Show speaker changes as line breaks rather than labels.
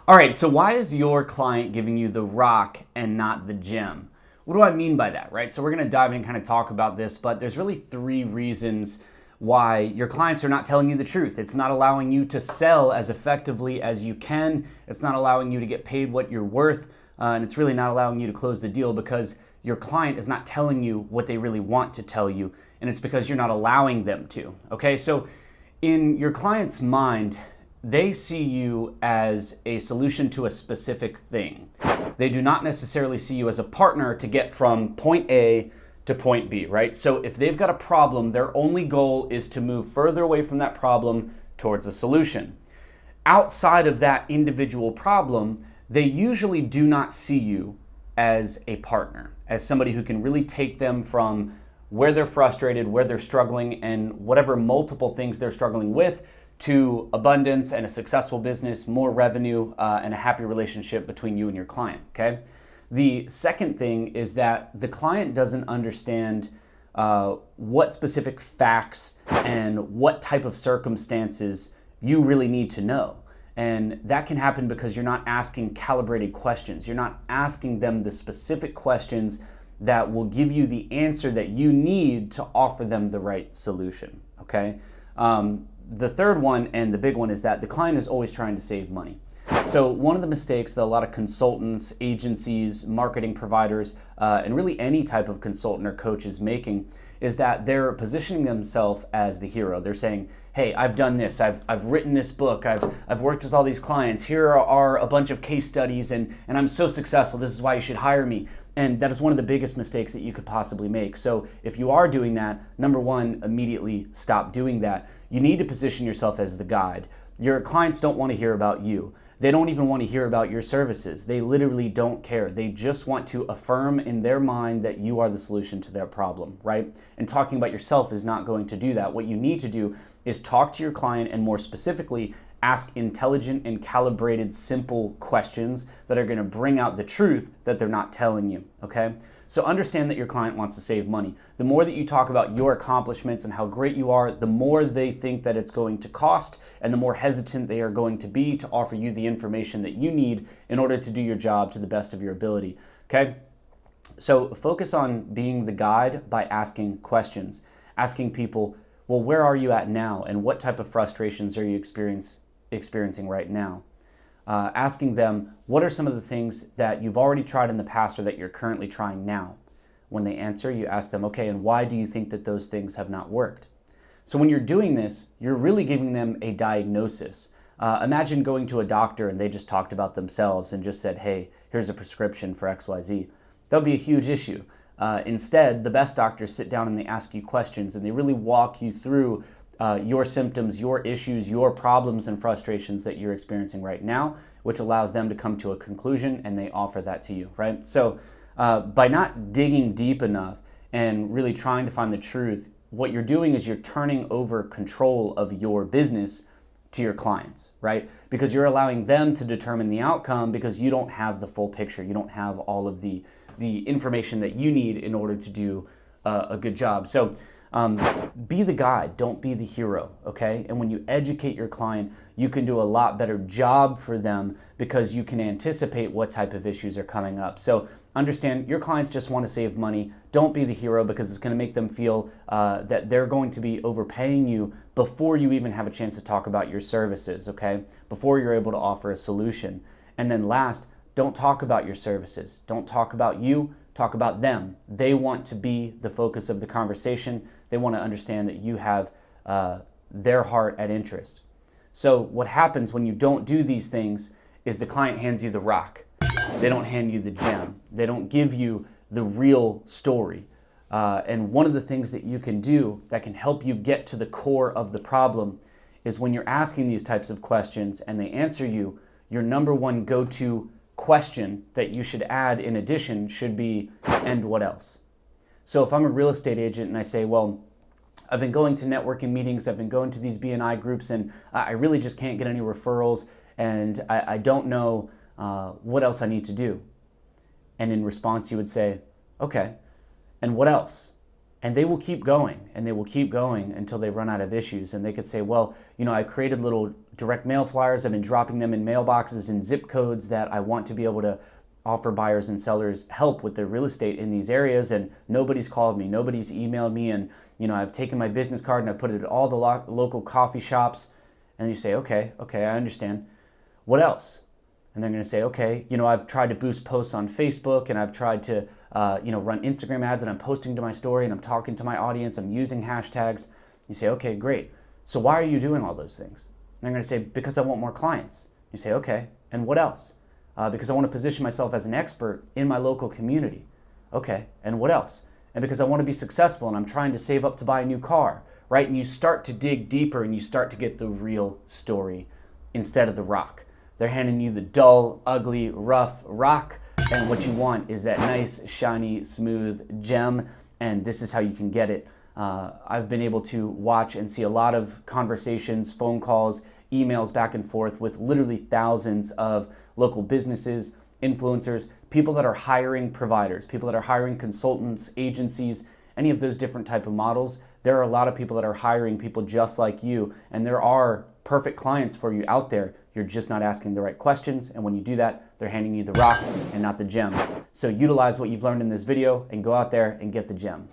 All right, so why is your client giving you the rock and not the gem? What do I mean by that, right? So we're gonna dive in and kind of talk about this, but there's really three reasons why your clients are not telling you the truth. It's not allowing you to sell as effectively as you can. It's not allowing you to get paid what you're worth. And it's really not allowing you to close the deal because your client is not telling you what they really want to tell you. And it's because you're not allowing them to, okay? So in your client's mind, they see you as a solution to a specific thing. They do not necessarily see you as a partner to get from point A to point B, right? So if they've got a problem, their only goal is to move further away from that problem towards a solution. Outside of that individual problem, they usually do not see you as a partner, as somebody who can really take them from where they're frustrated, where they're struggling, and whatever multiple things they're struggling with, to abundance and a successful business, more revenue, and a happy relationship between you and your client, okay? The second thing is that the client doesn't understand what specific facts and what type of circumstances you really need to know. And that can happen because you're not asking calibrated questions. You're not asking them the specific questions that will give you the answer that you need to offer them the right solution, okay? The third one, and the big one, is that the client is always trying to save money. So one of the mistakes that a lot of consultants, agencies, marketing providers, and really any type of consultant or coach is making is that they're positioning themselves as the hero. They're saying, hey, I've done this, I've written this book, I've worked with all these clients, here are a bunch of case studies, and I'm so successful, this is why you should hire me. And that is one of the biggest mistakes that you could possibly make. So if you are doing that, number one, immediately stop doing that. You need to position yourself as the guide. Your clients don't want to hear about you. They don't even want to hear about your services. They literally don't care. They just want to affirm in their mind that you are the solution to their problem, right? And talking about yourself is not going to do that. What you need to do is talk to your client, and more specifically, ask intelligent and calibrated, simple questions that are going to bring out the truth that they're not telling you, okay? So understand that your client wants to save money. The more that you talk about your accomplishments and how great you are, the more they think that it's going to cost, and the more hesitant they are going to be to offer you the information that you need in order to do your job to the best of your ability, okay? So focus on being the guide by asking questions, asking people, well, where are you at now, and what type of frustrations are you experiencing right now? Asking them, what are some of the things that you've already tried in the past or that you're currently trying now? When they answer, you ask them, okay, and why do you think that those things have not worked? So when you're doing this, you're really giving them a diagnosis. Imagine going to a doctor and they just talked about themselves and just said, hey, here's a prescription for XYZ. That would be a huge issue. Instead, the best doctors sit down and they ask you questions and they really walk you through your symptoms, your issues, your problems and frustrations that you're experiencing right now, which allows them to come to a conclusion and they offer that to you, right? So by not digging deep enough and really trying to find the truth, what you're doing is you're turning over control of your business to your clients, right? Because you're allowing them to determine the outcome because you don't have the full picture. You don't have all of the information that you need in order to do a good job. So be the guide, don't be the hero, okay? And when you educate your client, you can do a lot better job for them because you can anticipate what type of issues are coming up. So understand your clients just want to save money. Don't be the hero because it's going to make them feel that they're going to be overpaying you before you even have a chance to talk about your services, okay? Before you're able to offer a solution. And then last, don't talk about your services. Don't talk about you. Talk about them. They want to be the focus of the conversation. They want to understand that you have their heart at interest. So what happens when you don't do these things is the client hands you the rock. They don't hand you the gem. They don't give you the real story. And one of the things that you can do that can help you get to the core of the problem is when you're asking these types of questions and they answer you, your number one go-to question that you should add in addition should be, and what else? So if I'm a real estate agent and I say, well, I've been going to networking meetings, I've been going to these BNI groups, and I really just can't get any referrals, and I don't know what else I need to do. And in response, you would say, okay, and what else? And they will keep going, and they will keep going until they run out of issues. And they could say, well, you know, I created little direct mail flyers. I've been dropping them in mailboxes and zip codes that I want to be able to offer buyers and sellers help with their real estate in these areas. And nobody's called me, nobody's emailed me. And, you know, I've taken my business card and I've put it at all the local coffee shops. And you say, okay, I understand. What else? And they're going to say, okay, you know, I've tried to boost posts on Facebook, and I've tried to, you know, run Instagram ads, and I'm posting to my story, and I'm talking to my audience, I'm using hashtags. You say, okay, great. So why are you doing all those things? And they're going to say, because I want more clients. You say, okay, and what else? Because I want to position myself as an expert in my local community. Okay, and what else? And because I want to be successful, and I'm trying to save up to buy a new car, right? And you start to dig deeper, and you start to get the real story instead of the rock. They're handing you the dull, ugly, rough rock, and what you want is that nice, shiny, smooth gem, and this is how you can get it. I've been able to watch and see a lot of conversations, phone calls, emails back and forth with literally thousands of local businesses, influencers, people that are hiring providers, people that are hiring consultants, agencies, any of those different type of models. There are a lot of people that are hiring people just like you, and there are perfect clients for you out there. You're just not asking the right questions, and when you do that, they're handing you the rock and not the gem. So utilize what you've learned in this video and go out there and get the gem.